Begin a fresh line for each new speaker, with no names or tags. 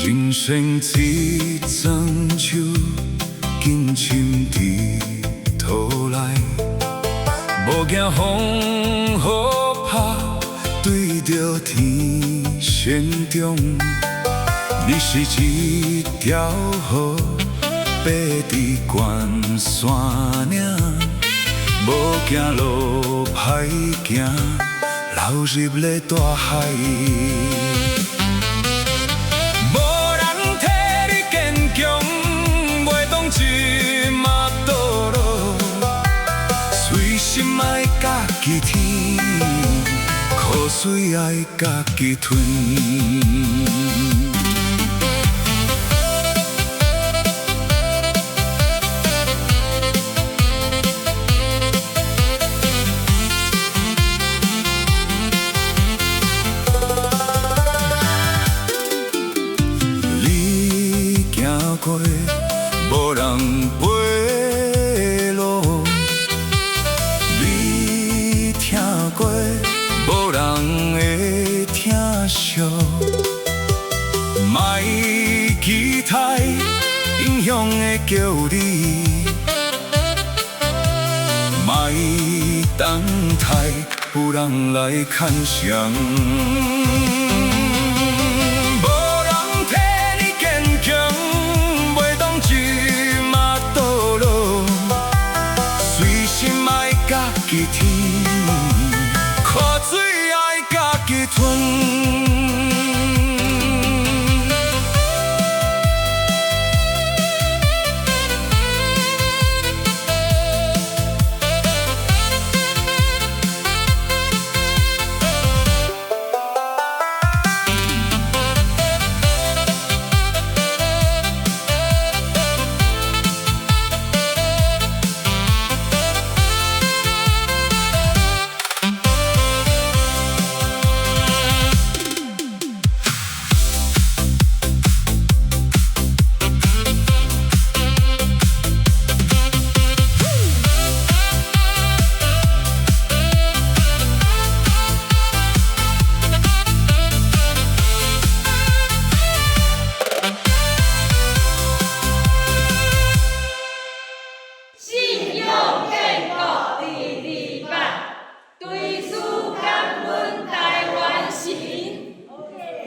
人生一丛树，紧深伫土内，无惊风雨拍，对着天旋中。你是一条河，爬伫悬山岭，无惊路歹行，流入了大海。无人替你坚强，袂当一马倒落，随心爱家己添，苦水爱家己吞。无人陪路，你听过，无人会听惜。莫期待影响会叫你，莫等待有人来牵伤。家己天，